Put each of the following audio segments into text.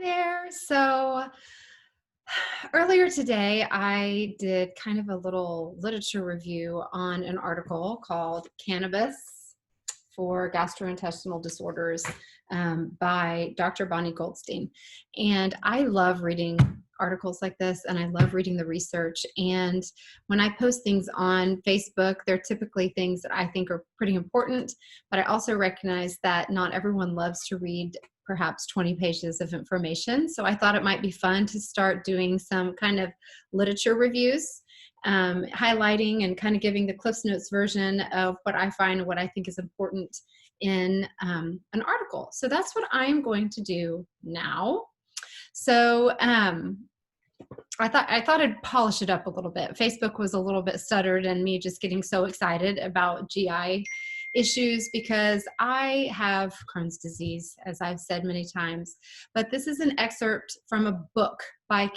there. So earlier today, I did kind of a little literature review on an article called Cannabis for Gastrointestinal Disorders by Dr. Bonnie Goldstein. And I love reading articles like this, and I love reading the research. And when I post things on Facebook, they're typically things that I think are pretty important, but I also recognize that not everyone loves to read perhaps 20 pages of information. So I thought it might be fun to start doing some kind of literature reviews, highlighting and kind of giving the Cliffs Notes version of what I find and what I think is important in an article. So that's what I'm going to do now. So I thought I'd polish it up a little bit. Facebook was a little bit stuttered and me just getting so excited about GI issues because I have Crohn's disease, as I've said many times. But this is an excerpt from a book by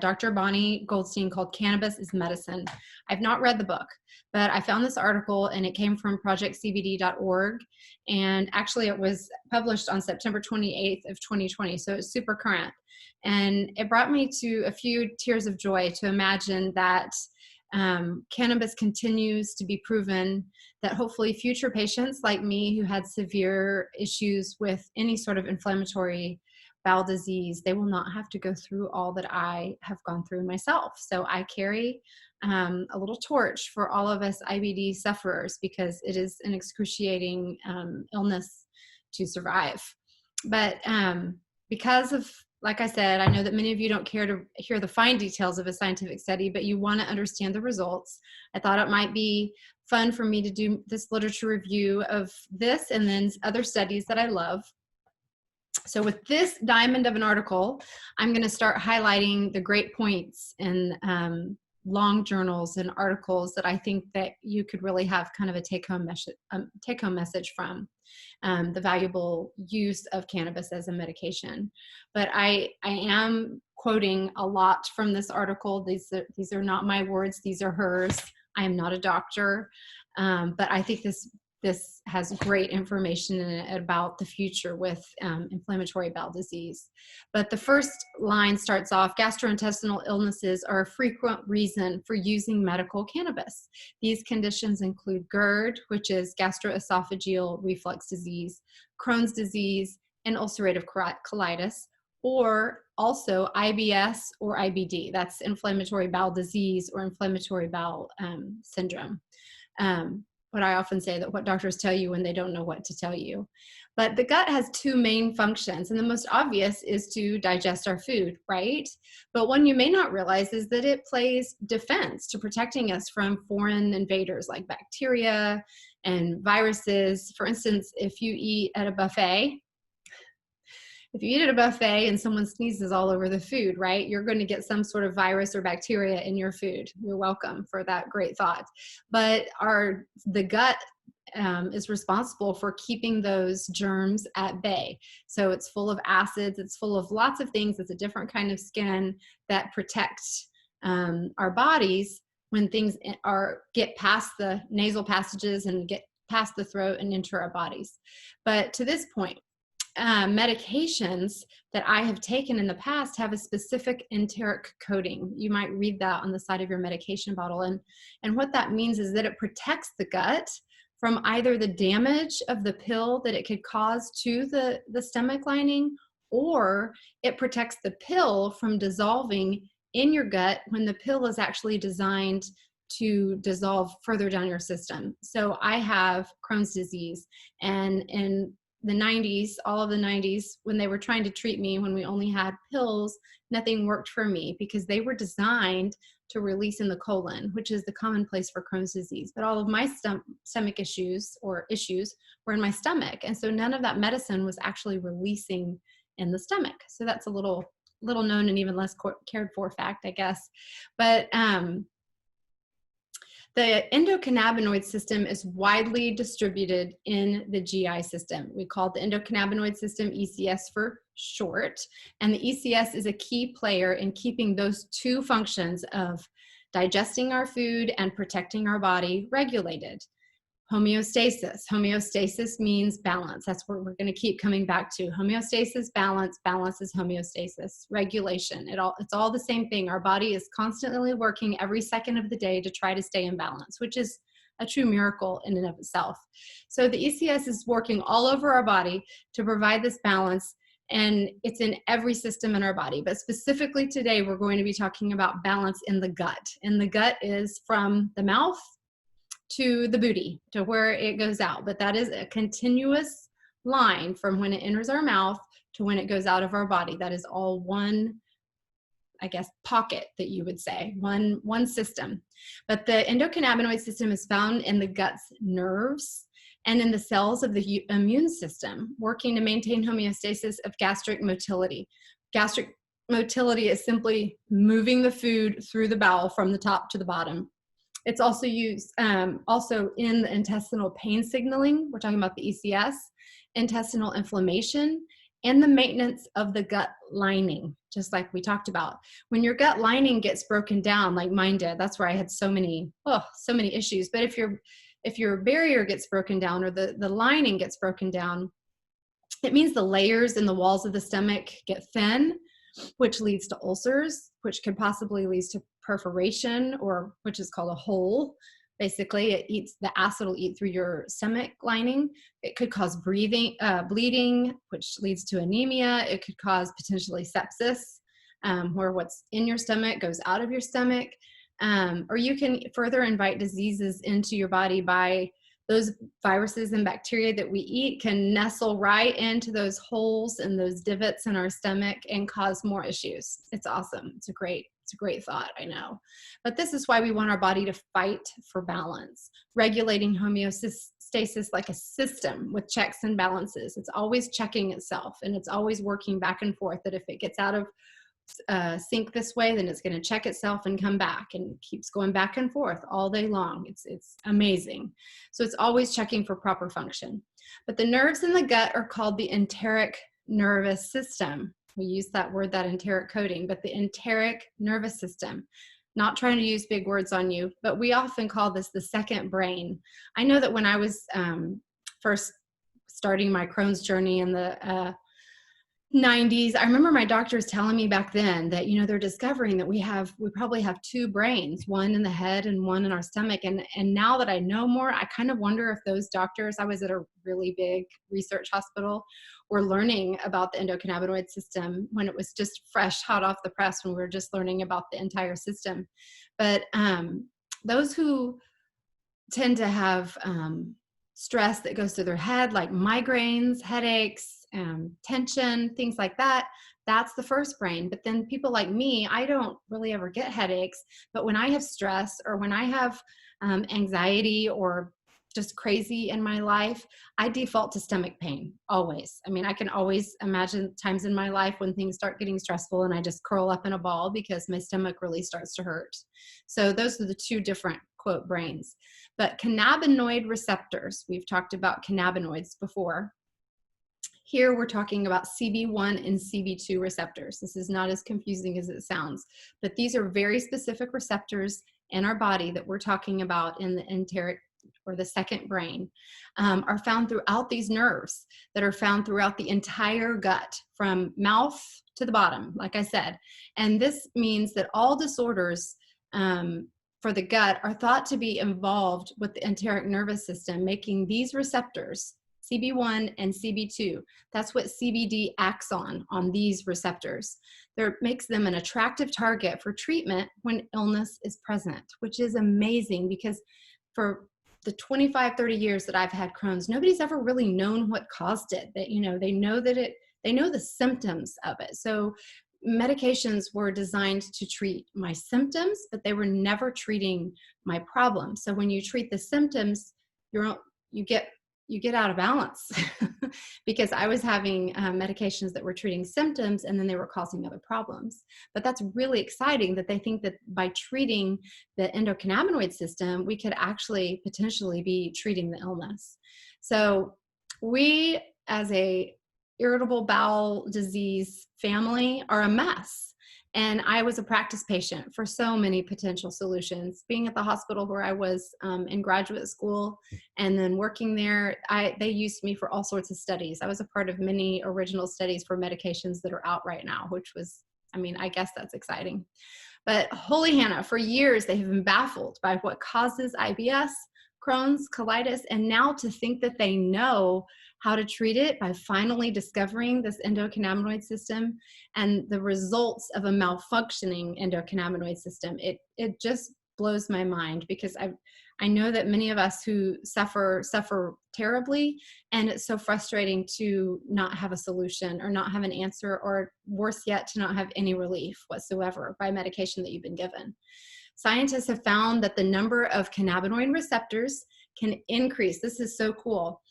Dr. Bonnie Goldstein called Cannabis is Medicine. I've not read the book, but I found this article and it came from projectcbd.org. And actually it was published on September 28th of 2020. So it's super current. And it brought me to a few tears of joy to imagine that cannabis continues to be proven, that hopefully future patients like me who had severe issues with any sort of inflammatory bowel disease, they will not have to go through all that I have gone through myself. So I carry a little torch for all of us IBD sufferers because it is an excruciating illness to survive. But because of, like I said, I know that many of you don't care to hear the fine details of a scientific study, but you want to understand the results. I thought it might be fun for me to do this literature review of this and then other studies that I love. So with this diamond of an article, I'm going to start highlighting the great points in long journals and articles that I think that you could really have kind of a take-home message from the valuable use of cannabis as a medication. But I am quoting a lot from this article. These are not my words. These are hers. I am not a doctor, but I think this has great information in it about the future with inflammatory bowel disease. But the first line starts off, gastrointestinal illnesses are a frequent reason for using medical cannabis. These conditions include GERD, which is gastroesophageal reflux disease, Crohn's disease, and ulcerative colitis, or also IBS or IBD. That's inflammatory bowel disease or inflammatory bowel syndrome. What I often say, that what doctors tell you when they don't know what to tell you. But the gut has two main functions, and the most obvious is to digest our food, right? But one you may not realize is that it plays defense to protecting us from foreign invaders like bacteria and viruses. For instance, if you eat at a buffet, and someone sneezes all over the food, right, you're going to get some sort of virus or bacteria in your food. You're welcome for that great thought. But the gut is responsible for keeping those germs at bay. So it's full of acids. It's full of lots of things. It's a different kind of skin that protects our bodies when things get past the nasal passages and get past the throat and enter our bodies. But to this point, medications that I have taken in the past have a specific enteric coating. You might read that on the side of your medication bottle. And what that means is that it protects the gut from either the damage of the pill that it could cause to the stomach lining, or it protects the pill from dissolving in your gut when the pill is actually designed to dissolve further down your system. So I have Crohn's disease, and in the 90s, all of the 90s, when they were trying to treat me, when we only had pills, nothing worked for me because they were designed to release in the colon, which is the common place for Crohn's disease. But all of my stomach issues were in my stomach. And so none of that medicine was actually releasing in the stomach. So that's a little known and even less cared for fact, I guess. But the endocannabinoid system is widely distributed in the GI system. We call the endocannabinoid system ECS for short, and the ECS is a key player in keeping those two functions of digesting our food and protecting our body regulated. Homeostasis. Homeostasis means balance. That's what we're going to keep coming back to. Homeostasis, balance. Balance is homeostasis. Regulation. It's all the same thing. Our body is constantly working every second of the day to try to stay in balance, which is a true miracle in and of itself. So the ECS is working all over our body to provide this balance, and it's in every system in our body. But specifically today, we're going to be talking about balance in the gut. And the gut is from the mouth to the booty, to where it goes out. But that is a continuous line from when it enters our mouth to when it goes out of our body. That is all one, I guess, pocket that you would say, one system. But the endocannabinoid system is found in the gut's nerves and in the cells of the immune system, working to maintain homeostasis of gastric motility. Gastric motility is simply moving the food through the bowel from the top to the bottom. It's also used also in the intestinal pain signaling. We're talking about the ECS, intestinal inflammation, and the maintenance of the gut lining, just like we talked about. When your gut lining gets broken down, like mine did, that's where I had so many issues. But if your barrier gets broken down, or the lining gets broken down, it means the layers in the walls of the stomach get thin, which leads to ulcers, which could possibly lead to perforation, or which is called a hole. Basically, the acid will eat through your stomach lining. It could cause bleeding, which leads to anemia. It could cause potentially sepsis, where what's in your stomach goes out of your stomach. Or you can further invite diseases into your body by those viruses and bacteria that we eat can nestle right into those holes and those divots in our stomach and cause more issues. It's awesome. It's a great thought, I know. But this is why we want our body to fight for balance, regulating homeostasis like a system with checks and balances. It's always checking itself, and it's always working back and forth, that if it gets out of sync this way, then it's going to check itself and come back, and keeps going back and forth all day long. It's amazing. So it's always checking for proper function. But the nerves in the gut are called the enteric nervous system. We use that word, that enteric coding, but the enteric nervous system. Not trying to use big words on you, but we often call this the second brain. I know that when I was first starting my Crohn's journey in the 90s, I remember my doctors telling me back then that, they're discovering that we probably have two brains, one in the head and one in our stomach. And now that I know more, I kind of wonder if those doctors, I was at a really big research hospital, were learning about the endocannabinoid system when it was just fresh, hot off the press, when we were just learning about the entire system. But those who tend to have stress that goes through their head, like migraines, headaches, tension, things like that, that's the first brain. But then people like me, I don't really ever get headaches, but when I have stress, or when I have anxiety, or just crazy in my life, I default to stomach pain, always. I mean, I can always imagine times in my life when things start getting stressful and I just curl up in a ball because my stomach really starts to hurt. So those are the two different, quote, brains. But cannabinoid receptors, we've talked about cannabinoids before. Here we're talking about CB1 and CB2 receptors. This is not as confusing as it sounds, but these are very specific receptors in our body that we're talking about in the enteric, or the second brain, are found throughout these nerves that are found throughout the entire gut, from mouth to the bottom, like I said. And this means that all disorders for the gut are thought to be involved with the enteric nervous system, making these receptors, CB1 and CB2. That's what CBD acts on these receptors. That makes them an attractive target for treatment when illness is present, which is amazing, because for the 25, 30 years that I've had Crohn's, nobody's ever really known what caused it. That, they know they know the symptoms of it. So medications were designed to treat my symptoms, but they were never treating my problem. So when you treat the symptoms, you get out of balance because I was having medications that were treating symptoms, and then they were causing other problems. But that's really exciting that they think that by treating the endocannabinoid system, we could actually potentially be treating the illness. So we, as a irritable bowel disease family, are a mess. And I was a practice patient for so many potential solutions. Being at the hospital where I was in graduate school and then working there, they used me for all sorts of studies. I was a part of many original studies for medications that are out right now, which was, I mean, I guess that's exciting. But holy Hannah, for years, they have been baffled by what causes IBS, Crohn's, colitis, and now to think that they know how to treat it by finally discovering this endocannabinoid system and the results of a malfunctioning endocannabinoid system, it just blows my mind, because I know that many of us who suffer terribly, and it's so frustrating to not have a solution or not have an answer, or worse yet, to not have any relief whatsoever by medication that you've been given. Scientists have found that the number of cannabinoid receptors can increase. This is so cool.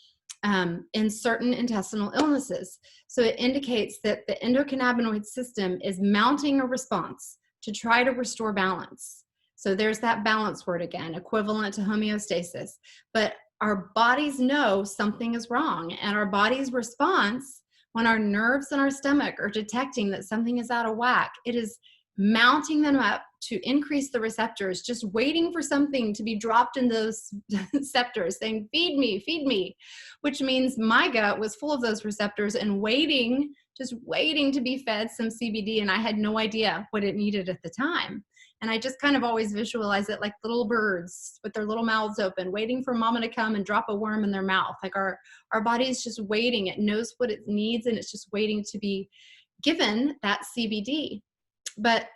In certain intestinal illnesses. So it indicates that the endocannabinoid system is mounting a response to try to restore balance. So there's that balance word again, equivalent to homeostasis. But our bodies know something is wrong, and our body's response, when our nerves in our stomach are detecting that something is out of whack, it is mounting them up to increase the receptors, just waiting for something to be dropped in those receptors, saying, feed me, which means my gut was full of those receptors and just waiting to be fed some CBD, and I had no idea what it needed at the time. And I just kind of always visualize it like little birds with their little mouths open, waiting for mama to come and drop a worm in their mouth. Like our body is just waiting. It knows what it needs, and it's just waiting to be given that CBD. But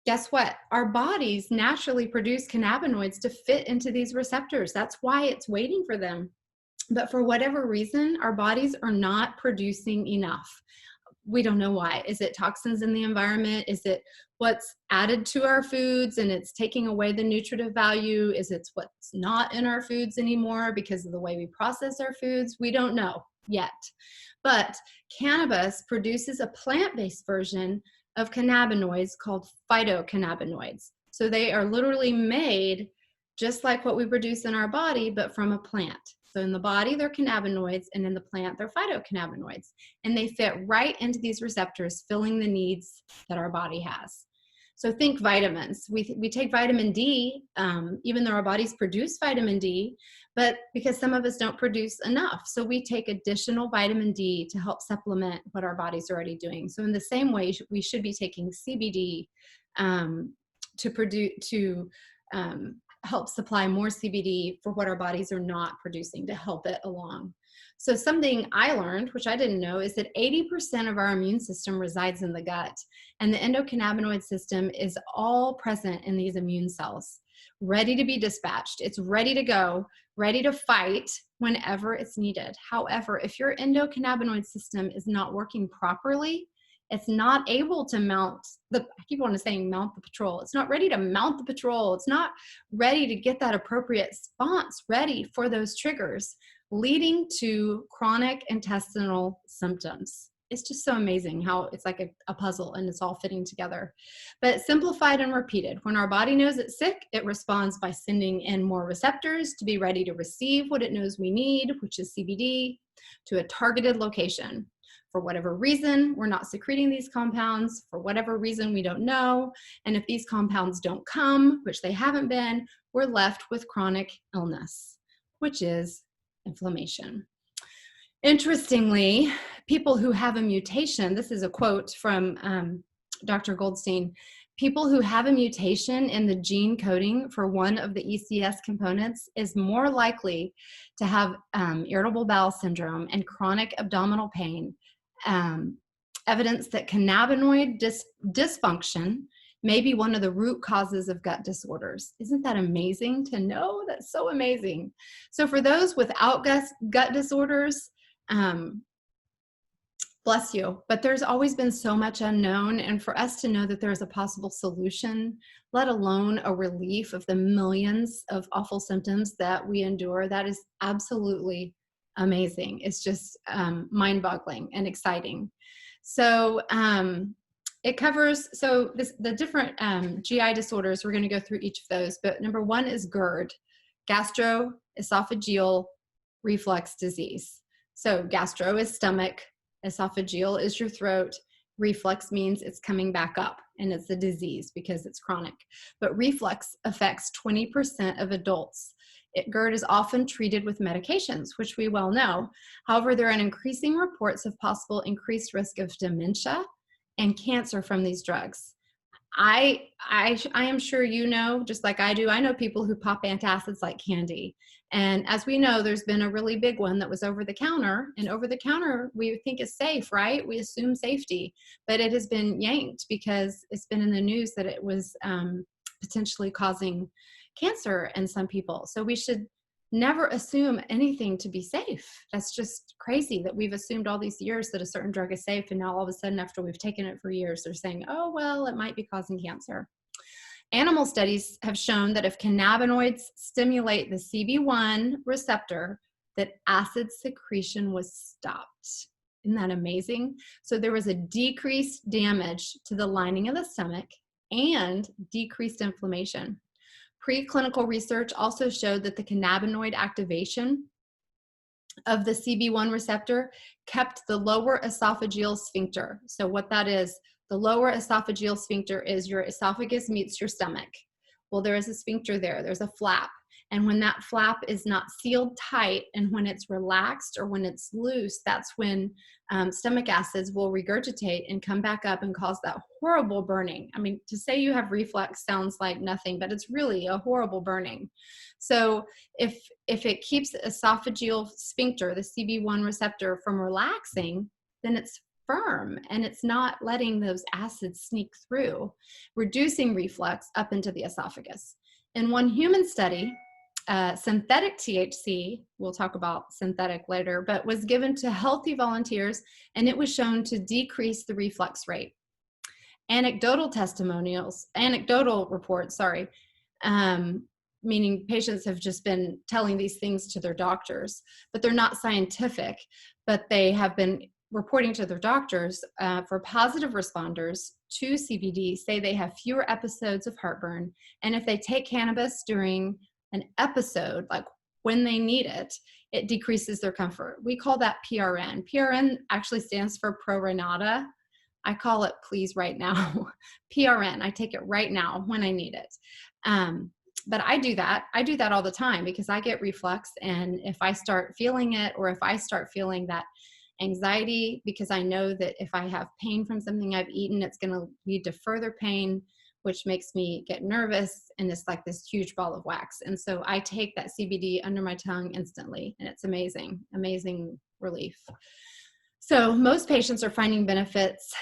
guess what? Our bodies naturally produce cannabinoids to fit into these receptors. That's why it's waiting for them. But for whatever reason, our bodies are not producing enough. We don't know why. Is it toxins in the environment? Is it what's added to our foods and it's taking away the nutritive value? Is it what's not in our foods anymore because of the way we process our foods? We don't know yet. But cannabis produces a plant-based version of cannabinoids called phytocannabinoids. So they are literally made just like what we produce in our body, but from a plant. So in the body, they're cannabinoids, and in the plant, they're phytocannabinoids. And they fit right into these receptors, filling the needs that our body has. So think vitamins. We take vitamin D, even though our bodies produce vitamin D, but because some of us don't produce enough. So we take additional vitamin D to help supplement what our body's already doing. So in the same way, we should be taking CBD to help supply more CBD for what our bodies are not producing, to help it along. So something I learned, which I didn't know, is that 80% of our immune system resides in the gut, and the endocannabinoid system is all present in these immune cells, ready to be dispatched. It's ready to go, ready to fight whenever it's needed. However, if your endocannabinoid system is not working properly, it's not able to mount I keep on saying mount the patrol. It's not ready to mount the patrol. It's not ready to get that appropriate response ready for those triggers, leading to chronic intestinal symptoms. It's just so amazing how it's like a puzzle and it's all fitting together. But simplified and repeated, when our body knows it's sick, it responds by sending in more receptors to be ready to receive what it knows we need, which is CBD, to a targeted location. For whatever reason, we're not secreting these compounds. For whatever reason, we don't know. And if these compounds don't come, which they haven't been, we're left with chronic illness, which is inflammation. Interestingly, people who have a mutation, this is a quote from Dr. Goldstein, people who have a mutation in the gene coding for one of the ECS components is more likely to have irritable bowel syndrome and chronic abdominal pain. Evidence that cannabinoid dysfunction may be one of the root causes of gut disorders. Isn't that amazing to know? That's so amazing. So for those without gut disorders, bless you, but there's always been so much unknown, and for us to know that there's a possible solution, let alone a relief of the millions of awful symptoms that we endure, that is absolutely amazing. It's just mind-boggling and exciting. So it covers, the different GI disorders, we're going to go through each of those, but number one is GERD, gastroesophageal reflux disease. So gastro is stomach, esophageal is your throat, reflux means it's coming back up and it's a disease because it's chronic. But reflux affects 20% of adults. GERD is often treated with medications, which we well know. However, there are increasing reports of possible increased risk of dementia and cancer from these drugs. I am sure you know, just like I do, I know people who pop antacids like candy. And as we know, there's been a really big one that was over the counter, and over the counter we think is safe, right? We assume safety, but it has been yanked because it's been in the news that it was potentially causing cancer in some people. So we should never assume anything to be safe. That's just crazy that we've assumed all these years that a certain drug is safe, and now all of a sudden after we've taken it for years, they're saying, oh, well, it might be causing cancer. Animal studies have shown that if cannabinoids stimulate the CB1 receptor, that acid secretion was stopped. Isn't that amazing? So there was a decreased damage to the lining of the stomach and decreased inflammation. Preclinical research also showed that the cannabinoid activation of the CB1 receptor kept the lower esophageal sphincter. So what that is, the lower esophageal sphincter is your esophagus meets your stomach. Well, there is a sphincter there, there's a flap. And when that flap is not sealed tight and when it's relaxed or when it's loose, that's when stomach acids will regurgitate and come back up and cause that horrible burning. I mean, to say you have reflux sounds like nothing, but it's really a horrible burning. So if it keeps the esophageal sphincter, the CB1 receptor, from relaxing, then it's firm and it's not letting those acids sneak through, reducing reflux up into the esophagus. In one human study, synthetic THC, we'll talk about synthetic later, but was given to healthy volunteers, and it was shown to decrease the reflux rate. Anecdotal reports, meaning patients have just been telling these things to their doctors, but they're not scientific, but they have been reporting to their doctors for positive responders to CBD say they have fewer episodes of heartburn, and if they take cannabis during an episode, like when they need it, it decreases their comfort. We call that PRN. PRN actually stands for pro rata. I call it please right now. PRN, I take it right now when I need it. But I do that all the time because I get reflux, and if I start feeling it, or if I start feeling that anxiety because I know that if I have pain from something I've eaten, it's going to lead to further pain, which makes me get nervous, and it's like this huge ball of wax. And so I take that CBD under my tongue instantly, and it's amazing, amazing relief. So most patients are finding benefits.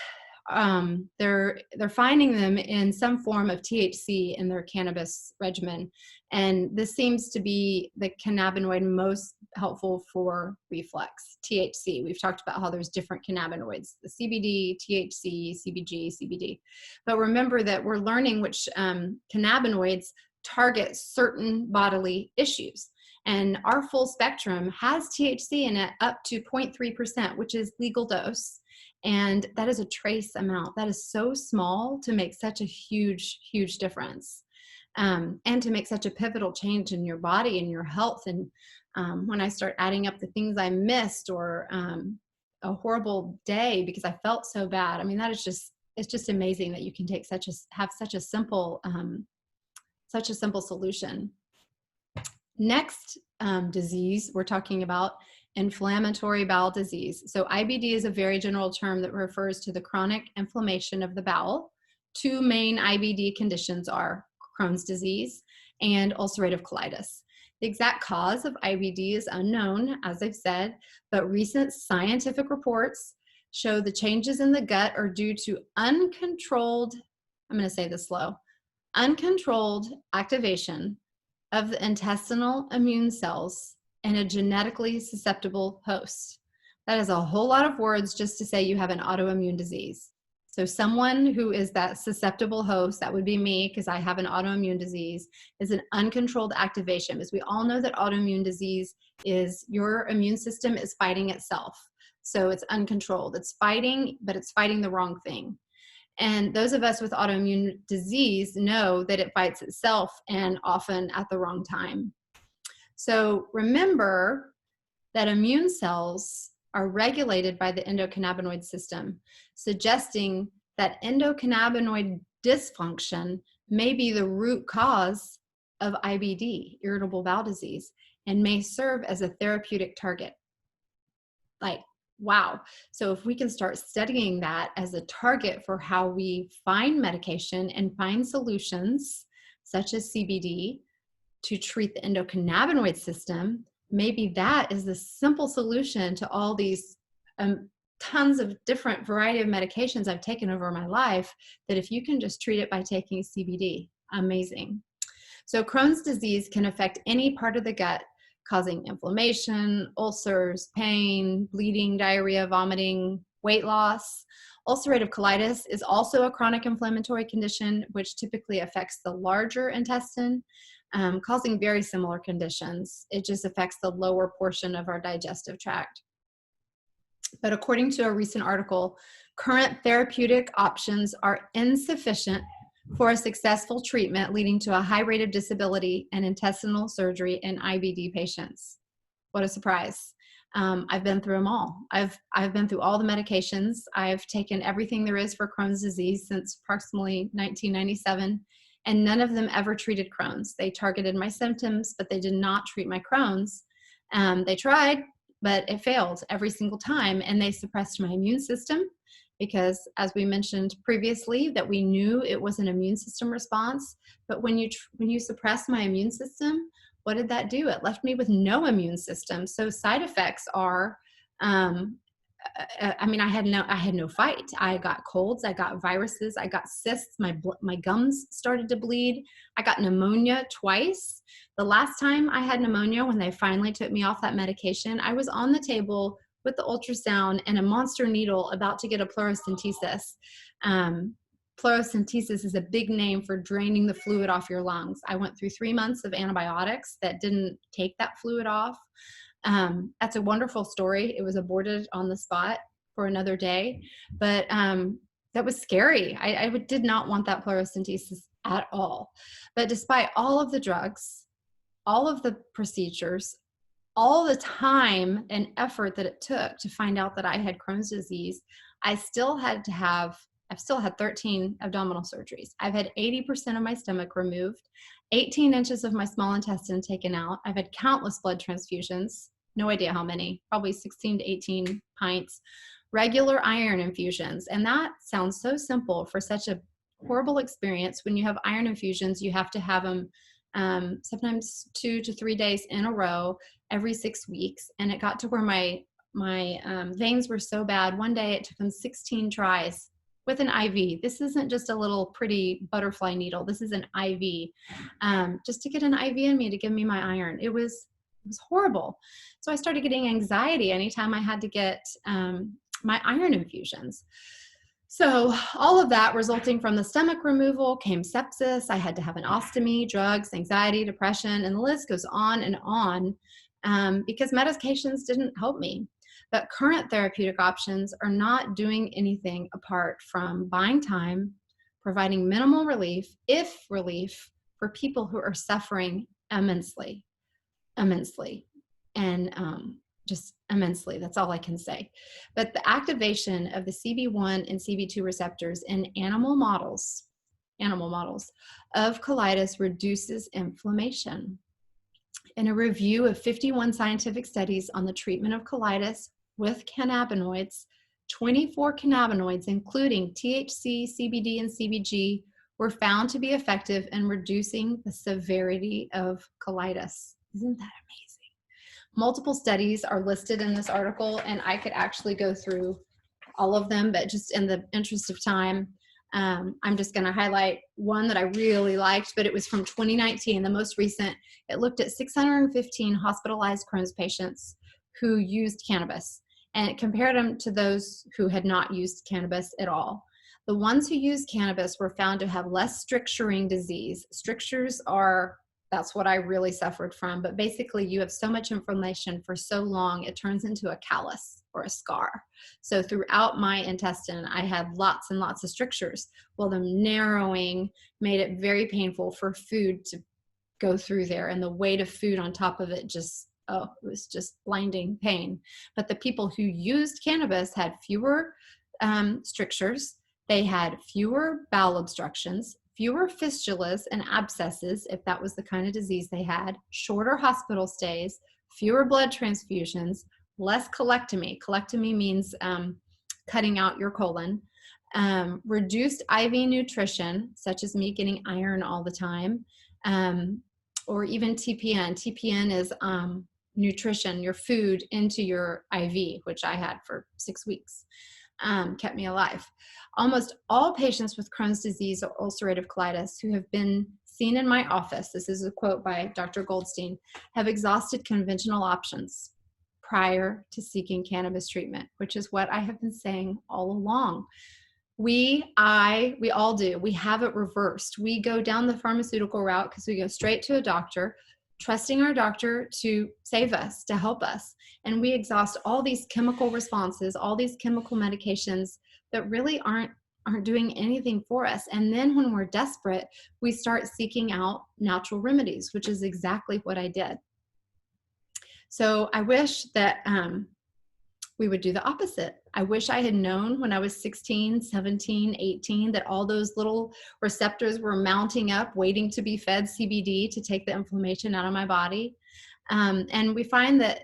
They're finding them in some form of THC in their cannabis regimen. And this seems to be the cannabinoid most helpful for reflux, THC. We've talked about how there's different cannabinoids, the CBD, THC, CBG, CBD. But remember that we're learning which cannabinoids target certain bodily issues. And our full spectrum has THC in it up to 0.3%, which is legal dose. And that is a trace amount. That is so small to make such a huge, huge difference. And to make such a pivotal change in your body and your health. And when I start adding up the things I missed, or a horrible day because I felt so bad, I mean, that is just, it's just amazing that you can take have such a simple solution. Next disease we're talking about, inflammatory bowel disease. So IBD is a very general term that refers to the chronic inflammation of the bowel. Two main IBD conditions are Crohn's disease and ulcerative colitis. The exact cause of IBD is unknown, as I've said, but recent scientific reports show the changes in the gut are due to uncontrolled, I'm going to say this slow, uncontrolled activation of the intestinal immune cells in a genetically susceptible host. That is a whole lot of words just to say you have an autoimmune disease. So someone who is that susceptible host, that would be me because I have an autoimmune disease, is an uncontrolled activation. Because we all know that autoimmune disease is your immune system is fighting itself. So it's uncontrolled. It's fighting, but it's fighting the wrong thing. And those of us with autoimmune disease know that it fights itself, and often at the wrong time. So remember that immune cells are regulated by the endocannabinoid system, suggesting that endocannabinoid dysfunction may be the root cause of IBD, irritable bowel disease, and may serve as a therapeutic target. Like, wow. So if we can start studying that as a target for how we find medication and find solutions such as CBD to treat the endocannabinoid system, maybe that is the simple solution to all these tons of different variety of medications I've taken over my life, that if you can just treat it by taking CBD, amazing. So Crohn's disease can affect any part of the gut, causing inflammation, ulcers, pain, bleeding, diarrhea, vomiting, weight loss. Ulcerative colitis is also a chronic inflammatory condition, which typically affects the larger intestine, causing very similar conditions. It just affects the lower portion of our digestive tract. But according to a recent article, current therapeutic options are insufficient for a successful treatment, leading to a high rate of disability and intestinal surgery in IBD patients. What a surprise. I've been through them all. I've been through all the medications. I've taken everything there is for Crohn's disease since approximately 1997, and none of them ever treated Crohn's. They targeted my symptoms, but they did not treat my Crohn's. They tried, but it failed every single time, and they suppressed my immune system because, as we mentioned previously, that we knew it was an immune system response. But when you suppress my immune system, what did that do? It left me with no immune system. So side effects are, I mean, I had no fight. I got colds, I got viruses, I got cysts, my gums started to bleed. I got pneumonia twice. The last time I had pneumonia, when they finally took me off that medication, I was on the table with the ultrasound and a monster needle about to get a pleurocentesis. Pleurocentesis is a big name for draining the fluid off your lungs. I went through 3 months of antibiotics that didn't take that fluid off. That's a wonderful story. It was aborted on the spot for another day, but that was scary. I did not want that pleurocentesis at all. But despite all of the drugs, all of the procedures, all the time and effort that it took to find out that I had Crohn's disease, I've still had 13 abdominal surgeries. I've had 80% of my stomach removed, 18 inches of my small intestine taken out. I've had countless blood transfusions, no idea how many, probably 16 to 18 pints, regular iron infusions. And that sounds so simple for such a horrible experience. When you have iron infusions, you have to have them sometimes 2 to 3 days in a row every 6 weeks. And it got to where my veins were so bad. One day it took them 16 tries with an IV. This isn't just a little pretty butterfly needle. This is an IV, just to get an IV in me to give me my iron. It was horrible. So I started getting anxiety anytime I had to get my iron infusions. So all of that resulting from the stomach removal came sepsis. I had to have an ostomy, drugs, anxiety, depression, and the list goes on and on, because medications didn't help me. But current therapeutic options are not doing anything apart from buying time, providing minimal relief, if relief, for people who are suffering immensely, and just immensely. That's all I can say. But the activation of the CB1 and CB2 receptors in animal models of colitis reduces inflammation. In a review of 51 scientific studies on the treatment of colitis with cannabinoids, 24 cannabinoids, including THC, CBD, and CBG, were found to be effective in reducing the severity of colitis. Isn't that amazing? Multiple studies are listed in this article, and I could actually go through all of them, but just in the interest of time, I'm just going to highlight one that I really liked, but it was from 2019, the most recent. It looked at 615 hospitalized Crohn's patients who used cannabis, and it compared them to those who had not used cannabis at all. The ones who used cannabis were found to have less stricturing disease. Strictures are, that's what I really suffered from, but basically you have so much inflammation for so long, it turns into a callus or a scar. So throughout my intestine, I had lots and lots of strictures. Well, the narrowing made it very painful for food to go through there, and the weight of food on top of it just, it was just blinding pain. But the people who used cannabis had fewer strictures. They had fewer bowel obstructions, fewer fistulas and abscesses, if that was the kind of disease they had, shorter hospital stays, fewer blood transfusions, less colectomy. Colectomy means cutting out your colon. Reduced IV nutrition, such as me getting iron all the time, or even TPN. TPN is nutrition, your food into your IV, which I had for 6 weeks, kept me alive. Almost all patients with Crohn's disease or ulcerative colitis who have been seen in my office, this is a quote by Dr. Goldstein, have exhausted conventional options prior to seeking cannabis treatment, which is what I have been saying all along. We all do. We have it reversed. We go down the pharmaceutical route because we go straight to a doctor, trusting our doctor to save us, to help us. And we exhaust all these chemical responses, all these chemical medications that really aren't doing anything for us. And then when we're desperate, we start seeking out natural remedies, which is exactly what I did. So I wish that we would do the opposite. I wish I had known when I was 16, 17, 18, that all those little receptors were mounting up, waiting to be fed CBD to take the inflammation out of my body. And we find that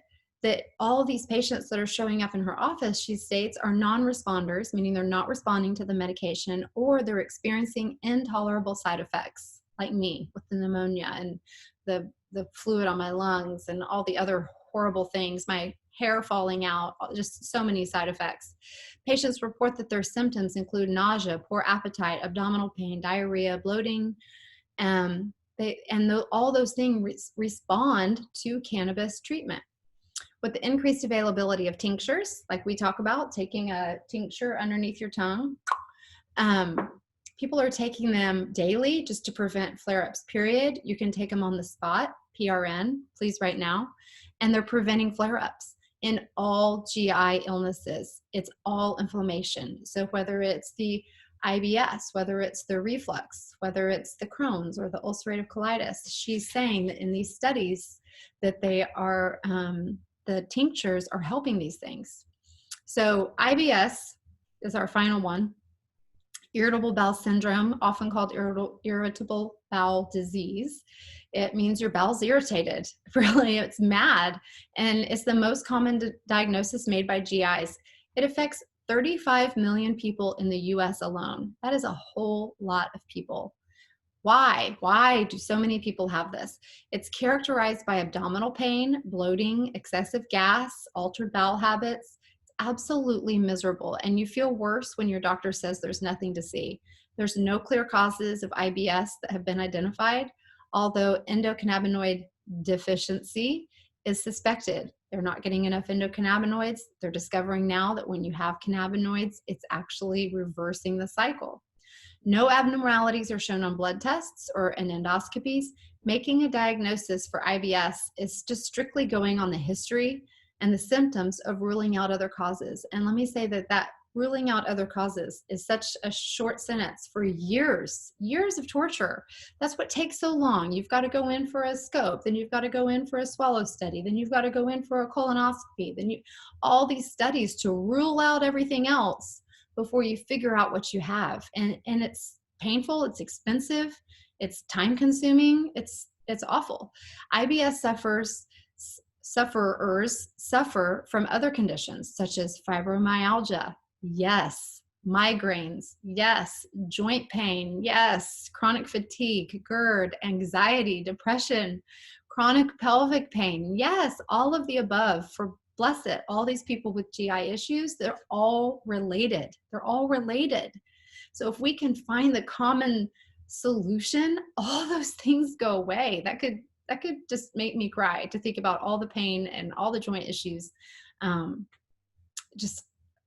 all of these patients that are showing up in her office, she states, are non-responders, meaning they're not responding to the medication, or they're experiencing intolerable side effects, like me with the pneumonia and the fluid on my lungs and all the other horrible things, my hair falling out, just so many side effects. Patients report that their symptoms include nausea, poor appetite, abdominal pain, diarrhea, bloating, all those things respond to cannabis treatment. With the increased availability of tinctures, like we talk about, taking a tincture underneath your tongue, people are taking them daily just to prevent flare-ups, period. You can take them on the spot, PRN, please right now, and they're preventing flare-ups. In all GI illnesses, it's all inflammation. So whether it's the IBS, whether it's the reflux, whether it's the Crohn's or the ulcerative colitis, she's saying that in these studies that they are, the tinctures are helping these things. So IBS is our final one. Irritable bowel syndrome, often called irritable bowel disease. It means your bowel's irritated. Really, it's mad. And it's the most common diagnosis made by GIs. It affects 35 million people in the US alone. That is a whole lot of people. Why? Why do so many people have this? It's characterized by abdominal pain, bloating, excessive gas, altered bowel habits. Absolutely miserable, and you feel worse when your doctor says there's nothing to see. There's no clear causes of IBS that have been identified, although endocannabinoid deficiency is suspected. They're not getting enough endocannabinoids. They're discovering now that when you have cannabinoids, it's actually reversing the cycle. No abnormalities are shown on blood tests or in endoscopies. Making a diagnosis for IBS is just strictly going on the history and the symptoms of ruling out other causes. And let me say that ruling out other causes is such a short sentence for years of torture. That's what takes so long. You've got to go in for a scope, then you've got to go in for a swallow study, then you've got to go in for a colonoscopy, then all these studies to rule out everything else before you figure out what you have. And it's painful, it's expensive, it's time consuming, it's awful. IBS sufferers suffer from other conditions such as fibromyalgia, yes, migraines, yes, joint pain, yes, chronic fatigue, GERD, anxiety, depression, chronic pelvic pain, yes, all of the above. Bless it, all these people with GI issues, they're all related. They're all related. So if we can find the common solution, all those things go away. That could just make me cry to think about all the pain and all the joint issues. Just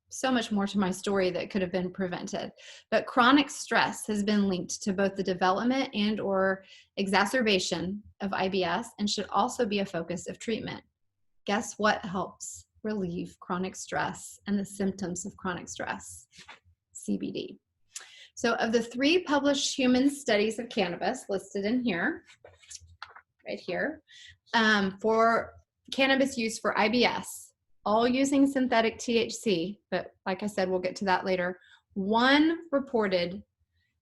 so much more to my story that could have been prevented. But chronic stress has been linked to both the development and or exacerbation of IBS and should also be a focus of treatment. Guess what helps relieve chronic stress and the symptoms of chronic stress? CBD. So of the 3 published human studies of cannabis listed in here, right here, for cannabis use for IBS, all using synthetic THC, but like I said, we'll get to that later.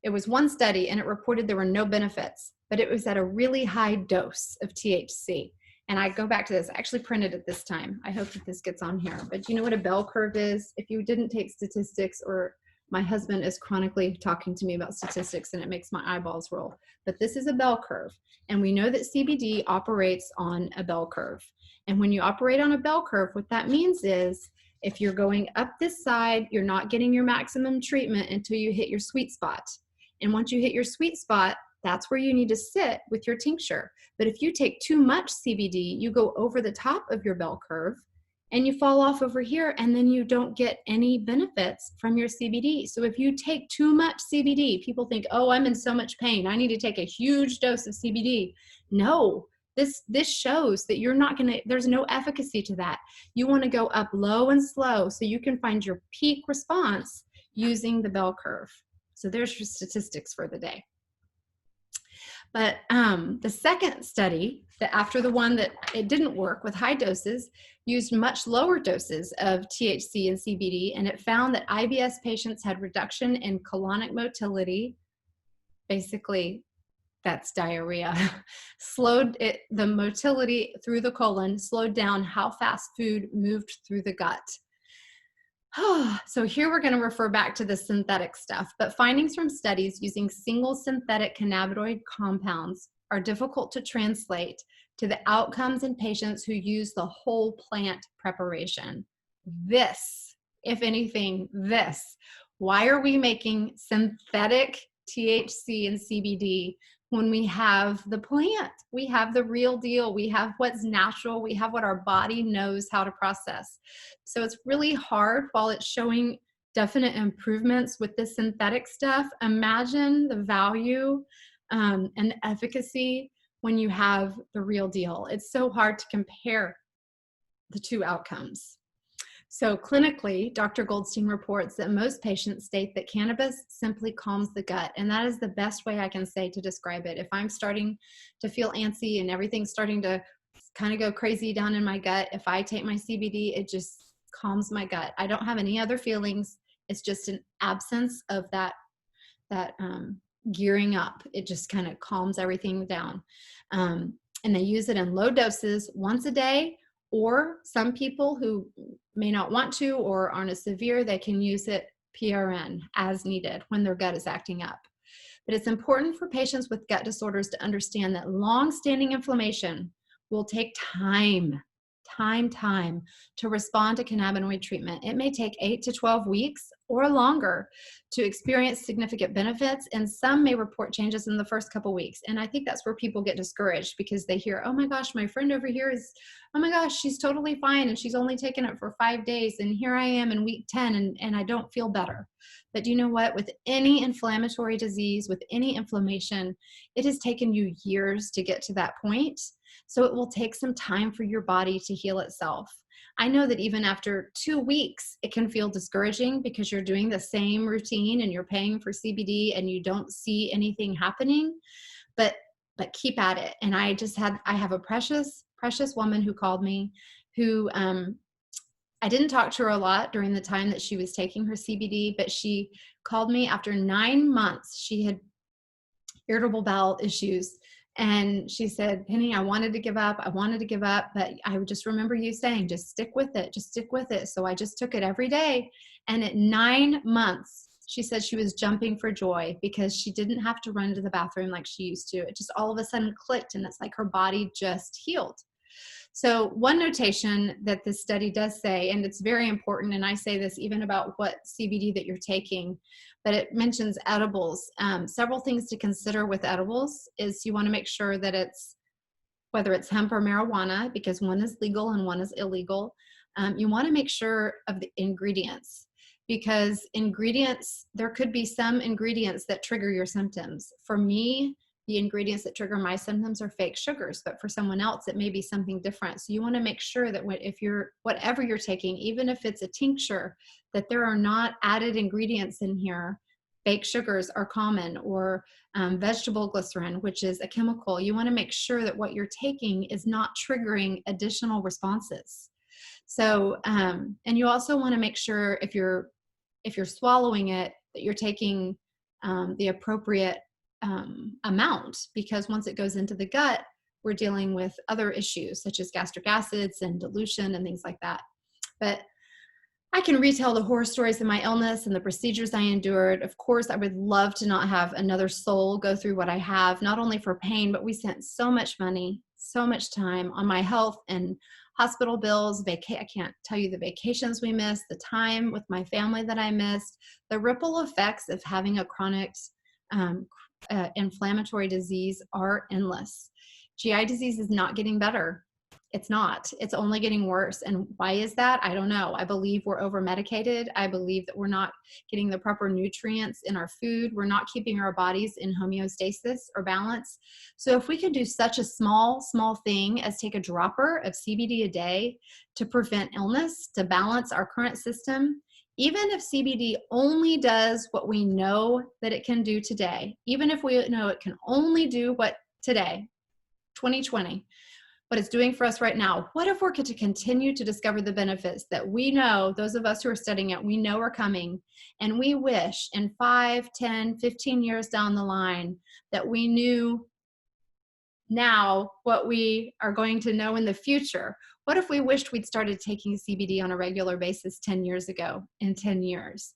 it was one study and it reported there were no benefits, but it was at a really high dose of THC. And I go back to this, I actually printed it this time. I hope that this gets on here. But do you know what a bell curve is? If you didn't take statistics, or my husband is chronically talking to me about statistics and it makes my eyeballs roll. But this is a bell curve. And we know that CBD operates on a bell curve. And when you operate on a bell curve, what that means is if you're going up this side, you're not getting your maximum treatment until you hit your sweet spot. And once you hit your sweet spot, that's where you need to sit with your tincture. But if you take too much CBD, you go over the top of your bell curve and you fall off over here, and then you don't get any benefits from your CBD. So if you take too much CBD, people think, oh, I'm in so much pain, I need to take a huge dose of CBD. No, this shows that you're not gonna, there's no efficacy to that. You wanna go up low and slow so you can find your peak response using the bell curve. So there's your statistics for the day. But the second study, that after the one that it didn't work with high doses, used much lower doses of THC and CBD, and it found that IBS patients had reduction in colonic motility. Basically, that's diarrhea. The motility through the colon slowed down how fast food moved through the gut. So here we're going to refer back to the synthetic stuff, but findings from studies using single synthetic cannabinoid compounds are difficult to translate to the outcomes in patients who use the whole plant preparation. This, if anything, why are we making synthetic THC and CBD when we have the plant? We have the real deal. We have what's natural. We have what our body knows how to process. So it's really hard while it's showing definite improvements with the synthetic stuff. Imagine the value and the efficacy when you have the real deal. It's so hard to compare the two outcomes. So clinically, Dr. Goldstein reports that most patients state that cannabis simply calms the gut. And that is the best way I can say to describe it. If I'm starting to feel antsy and everything's starting to kind of go crazy down in my gut, if I take my CBD, it just calms my gut. I don't have any other feelings. It's just an absence of that gearing up. It just kind of calms everything down. And they use it in low doses once a day, or some people who may not want to or aren't as severe, they can use it PRN as needed when their gut is acting up. But it's important for patients with gut disorders to understand that long-standing inflammation will take time to respond to cannabinoid treatment. It may take 8 to 12 weeks or longer to experience significant benefits, and some may report changes in the first couple weeks. And I think that's where people get discouraged, because they hear, oh my gosh, my friend over here is, oh my gosh, she's totally fine and she's only taken it for 5 days, and here I am in week 10 and I don't feel better. But do you know what? With any inflammatory disease, with any inflammation, it has taken you years to get to that point. So it will take some time for your body to heal itself. I know that even after 2 weeks, it can feel discouraging because you're doing the same routine and you're paying for CBD and you don't see anything happening, but keep at it. And I have a precious woman who called me, who I didn't talk to her a lot during the time that she was taking her CBD, but she called me after 9 months. She had irritable bowel issues. And she said, Penny, I wanted to give up, but I just remember you saying, just stick with it. So I just took it every day. And at 9 months, she said she was jumping for joy because she didn't have to run to the bathroom like she used to. It just all of a sudden clicked, and it's like her body just healed. So one notation that this study does say, and it's very important, and I say this even about what CBD that you're taking, but it mentions edibles. Several things to consider with edibles is you want to make sure that it's, whether it's hemp or marijuana, because one is legal and one is illegal. You want to make sure of the ingredients, because there could be some ingredients that trigger your symptoms. For me, the ingredients that trigger my symptoms are fake sugars, but for someone else, it may be something different. So you want to make sure that whatever you're taking, even if it's a tincture, that there are not added ingredients in here. Fake sugars are common, or vegetable glycerin, which is a chemical. You want to make sure that what you're taking is not triggering additional responses. So, and you also want to make sure if you're swallowing it, that you're taking the appropriate amount, because once it goes into the gut, we're dealing with other issues such as gastric acids and dilution and things like that. But I can retell the horror stories of my illness and the procedures I endured. Of course, I would love to not have another soul go through what I have, not only for pain, but we spent so much money, so much time on my health and hospital bills. I can't tell you the vacations we missed, the time with my family that I missed, the ripple effects of having a chronic inflammatory disease are endless. GI disease is not getting better. It's not. It's only getting worse. And why is that? I don't know. I believe we're over medicated. I believe that we're not getting the proper nutrients in our food. We're not keeping our bodies in homeostasis or balance. So if we can do such a small thing as take a dropper of CBD a day to prevent illness, to balance our current system, even if CBD only does what we know that it can do today, even if we know it can only do what today, 2020, what it's doing for us right now, what if we're to continue to discover the benefits that we know, those of us who are studying it, we know are coming, and we wish in 5, 10, 15 years down the line that we knew now what we are going to know in the future? What if we wished we'd started taking CBD on a regular basis 10 years ago, in 10 years?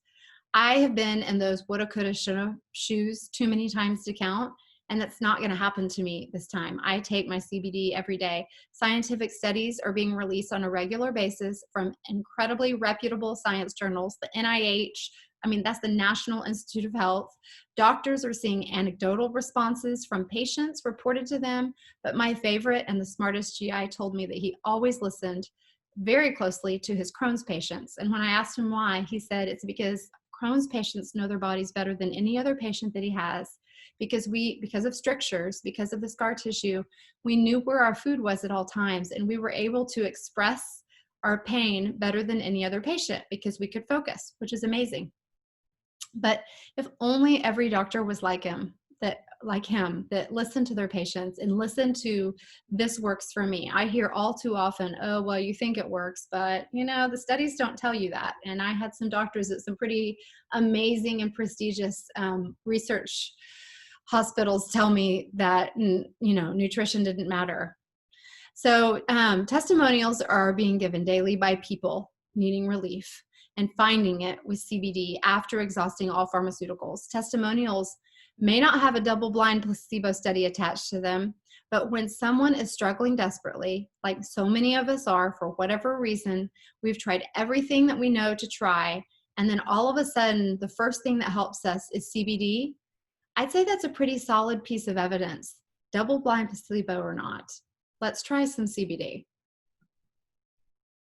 I have been in those woulda, coulda, shoulda shoes too many times to count, and that's not going to happen to me this time. I take my CBD every day. Scientific studies are being released on a regular basis from incredibly reputable science journals, the NIH. I mean, that's the National Institute of Health. Doctors are seeing anecdotal responses from patients reported to them, but my favorite and the smartest GI told me that he always listened very closely to his Crohn's patients. And when I asked him why, he said it's because Crohn's patients know their bodies better than any other patient that he has, because of strictures, because of the scar tissue, we knew where our food was at all times, and we were able to express our pain better than any other patient because we could focus, which is amazing. But if only every doctor was like him, that listened to their patients and listened to, this works for me. I hear all too often, oh, well, you think it works, but the studies don't tell you that. And I had some doctors at some pretty amazing and prestigious research hospitals tell me that, nutrition didn't matter. So testimonials are being given daily by people needing relief and finding it with CBD after exhausting all pharmaceuticals. Testimonials may not have a double-blind placebo study attached to them, but when someone is struggling desperately, like so many of us are for whatever reason, we've tried everything that we know to try, and then all of a sudden, the first thing that helps us is CBD, I'd say that's a pretty solid piece of evidence, double-blind placebo or not. Let's try some CBD.